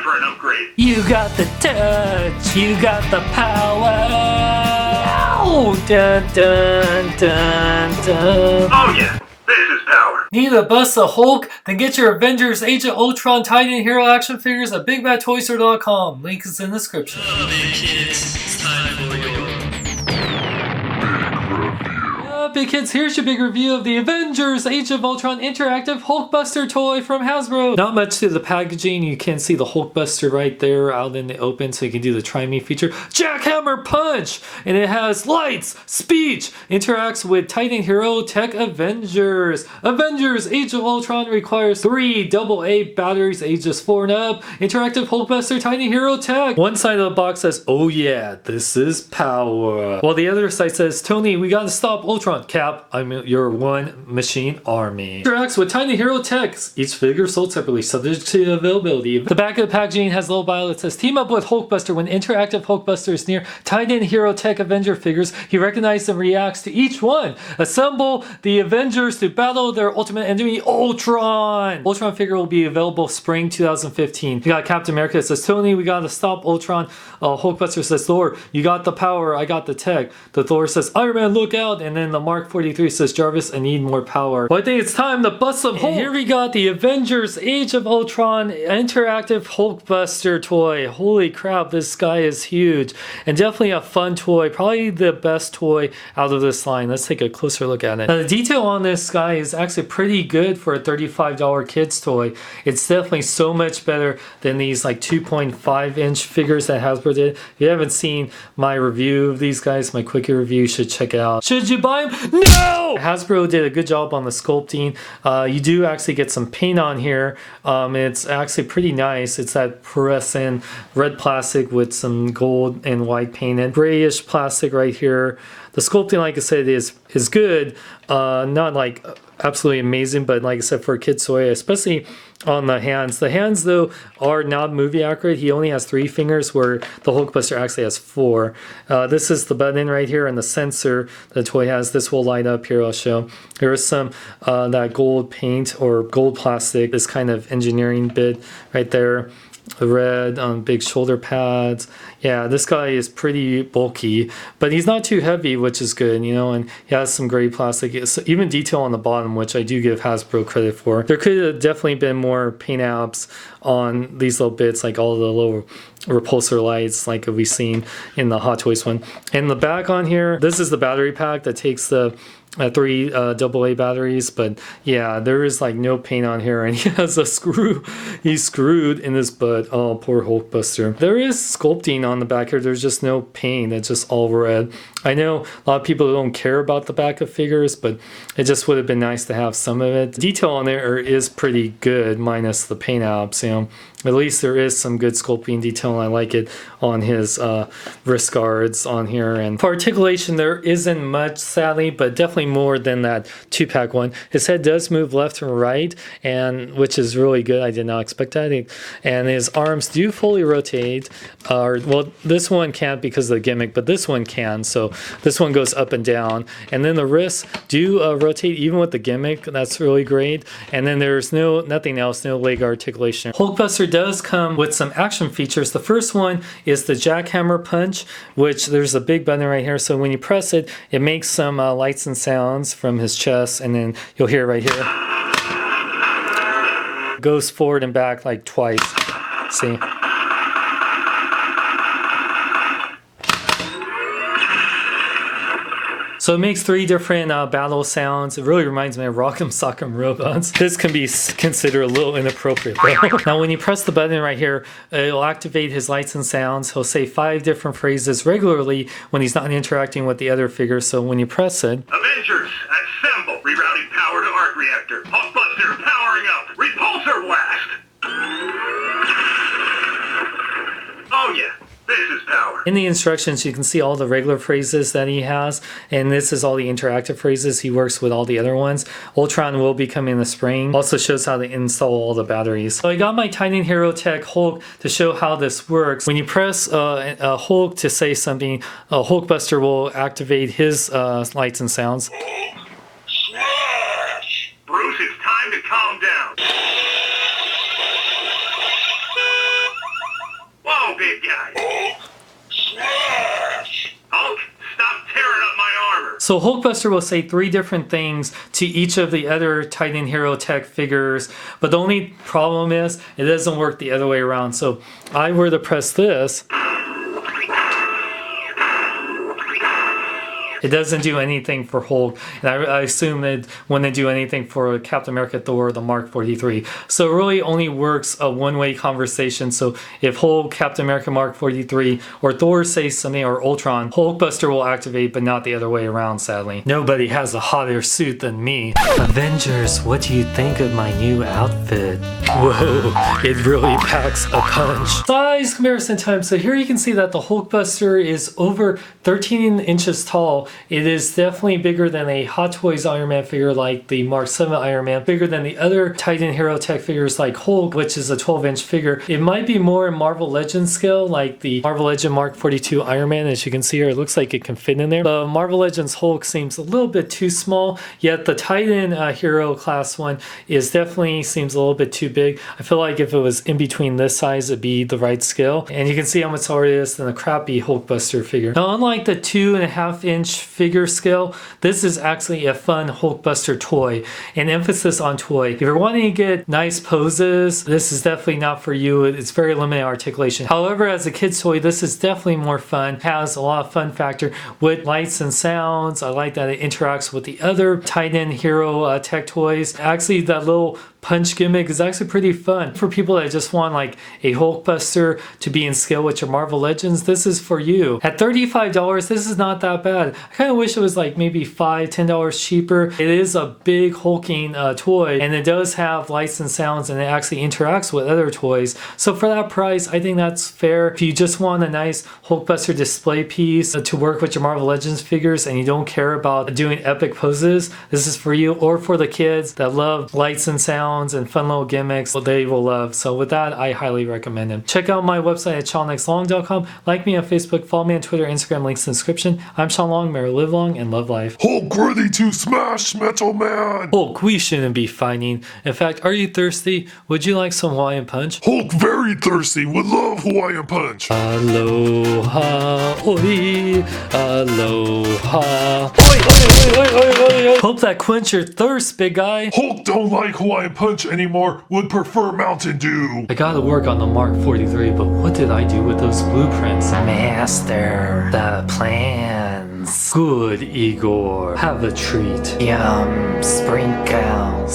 time for an upgrade. You got the touch, you got the power. Oh, dun dun dun dun. Oh yeah, this is power. Need to bust the Hulk? Then get your Avengers, Age of Ultron, Titan Hero action figures at BigBadToyStore.com. Link is in the description. Big kids, here's your big review of the Avengers Age of Ultron interactive Hulkbuster toy from Hasbro. Not much to the packaging. You can see the Hulkbuster right there out in the open, so you can do the Try Me feature. Jackhammer Punch! And it has lights, speech, interacts with Titan Hero Tech Avengers. Avengers Age of Ultron requires 3 AA batteries ages 4 and up. Interactive Hulkbuster Titan Hero Tech. One side of the box says, oh yeah, this is power. While the other side says, Tony, we gotta stop Ultron. Cap, I'm your one machine army. Interacts with Tiny Hero Techs. Each figure sold separately, subject to availability. The back of the packaging has a little bio that says, team up with Hulkbuster. When interactive Hulkbuster is near Titan Hero Tech Avenger figures, he recognizes and reacts to each one. Assemble the Avengers to battle their ultimate enemy, Ultron. Ultron figure will be available spring 2015. You got Captain America that says, Tony, we gotta stop Ultron. Hulkbuster says, Thor, you got the power, I got the tech. The Thor says, Iron Man, look out. And then the Mark 43 says, Jarvis, I need more power. Well, I think it's time to bust some Hulk. Here we got the Avengers Age of Ultron interactive Hulkbuster toy. Holy crap, this guy is huge. And definitely a fun toy. Probably the best toy out of this line. Let's take a closer look at it. Now, the detail on this guy is actually pretty good for a $35 kids toy. It's definitely so much better than these like 2.5 inch figures that Hasbro did. If you haven't seen my review of these guys, my quickie review, you should check it out. Should you buy them? No! Hasbro did a good job on the sculpting. You do actually get some paint on here. It's actually pretty nice. It's that fluorescent red plastic with some gold and white painted. Grayish plastic right here. The sculpting, like I said, is good. Not like absolutely amazing, but like I said, for a kid's toy, especially on the hands. The hands, though, are not movie accurate. He only has 3 fingers, where the Hulkbuster actually has 4. This is the button right here, and the sensor the toy has. This will light up here, I'll show. There is some that gold paint or gold plastic, this kind of engineering bit right there. The red big shoulder pads. Yeah, this guy is pretty bulky, but he's not too heavy, which is good, you know, and he has some gray plastic. It's even detail on the bottom, which I do give Hasbro credit for. There could have definitely been more paint apps on these little bits, like all the little repulsor lights like we've seen in the Hot Toys one. And the back on here, this is the battery pack that takes the 3 AA batteries, but yeah, there is like no paint on here, and he has a screw. He's screwed in his butt. Oh, poor Hulkbuster. There is sculpting on the back here. There's just no paint. It's just all red. I know a lot of people don't care about the back of figures, but it just would have been nice to have some of it. The detail on there is pretty good, minus the paint apps, you know. At least there is some good sculpting detail, and I like it on his wrist guards on here. And for articulation, there isn't much, sadly, but definitely more than that 2-pack one. His head does move left and right, and which is really good. I did not expect that. And his arms do fully rotate. Well, this one can't because of the gimmick, but this one can. So this one goes up and down. And then the wrists do rotate even with the gimmick. That's really great. And then there's nothing else, no leg articulation. Hulkbuster does come with some action features. The first one is the Jackhammer Punch, which there's a big button right here. So when you press it, it makes some lights and sounds from his chest, and then you'll hear it right here. It goes forward and back like twice. See? So it makes 3 different battle sounds. It really reminds me of Rock'em Sock'em Robots. This can be considered a little inappropriate though. Now when you press the button right here, it'll activate his lights and sounds. He'll say 5 different phrases regularly when he's not interacting with the other figures. So when you press it... Avengers, assemble! Rerouting power to arc reactor. Hulkbuster powering up. Repulsor blast! Oh yeah. This is power. In the instructions, you can see all the regular phrases that he has, and this is all the interactive phrases. He works with all the other ones. Ultron will be coming in the spring. Also shows how to install all the batteries. So I got my Titan Hero Tech Hulk to show how this works. When you press a Hulk to say something, Hulkbuster will activate his lights and sounds. Bruce, it's time to calm down. go, big guy. Hulk smash! Hulk, stop tearing up my armor. So Hulkbuster will say 3 different things to each of the other Titan Hero Tech figures, but the only problem is it doesn't work the other way around. So I were to press this, it doesn't do anything for Hulk, and I assume that when they do anything for Captain America, Thor, the Mark 43. So it really only works a one-way conversation. So if Hulk, Captain America Mark 43, or Thor says something, or Ultron, Hulkbuster will activate, but not the other way around, sadly. Nobody has a hotter suit than me. Avengers, what do you think of my new outfit? Whoa, it really packs a punch. Size comparison time. So here you can see that the Hulkbuster is over 13 inches tall. It is definitely bigger than a Hot Toys Iron Man figure like the Mark 7 Iron Man, bigger than the other Titan Hero Tech figures like Hulk, which is a 12-inch figure. It might be more in Marvel Legends scale, like the Marvel Legend Mark 42 Iron Man. As you can see here, it looks like it can fit in there. The Marvel Legends Hulk seems a little bit too small, yet the Titan Hero Class 1 is definitely seems a little bit too big. I feel like if it was in between this size, it'd be the right scale. And you can see how much taller it is than a crappy Hulkbuster figure. Now, unlike the 2.5-inch figure scale, this is actually a fun Hulkbuster toy, an emphasis on toy. If you're wanting to get nice poses, this is definitely not for you. It's very limited articulation. However, as a kid's toy, this is definitely more fun, has a lot of fun factor with lights and sounds. I like that it interacts with the other Titan Hero Tech toys. Actually, that little punch gimmick is actually pretty fun. For people that just want like a Hulkbuster to be in scale with your Marvel Legends, this is for you. At $35, this is not that bad. I kind of wish it was like maybe $5, $10 cheaper. It is a big hulking toy, and it does have lights and sounds, and it actually interacts with other toys. So for that price, I think that's fair. If you just want a nice Hulkbuster display piece to work with your Marvel Legends figures and you don't care about doing epic poses, this is for you. Or for the kids that love lights and sounds and fun little gimmicks, what they will love. So with that, I highly recommend them. Check out my website at SeanXLong.com. Like me on Facebook, follow me on Twitter, Instagram, links in the description. I'm Sean Long, may you live long and love life. Hulk ready to smash, Metal Man! Hulk, we shouldn't be fighting. In fact, are you thirsty? Would you like some Hawaiian Punch? Hulk very thirsty, would love Hawaiian Punch! Aloha, oi, aloha. Oi, oi, oi, oi, oi, oi. Hope that quench your thirst, big guy. Hulk don't like Hawaiian Punch anymore, would prefer Mountain Dew! I gotta work on the Mark 43, but what did I do with those blueprints? Master, the plans. Good, Igor. Have a treat. Yum, sprinkles.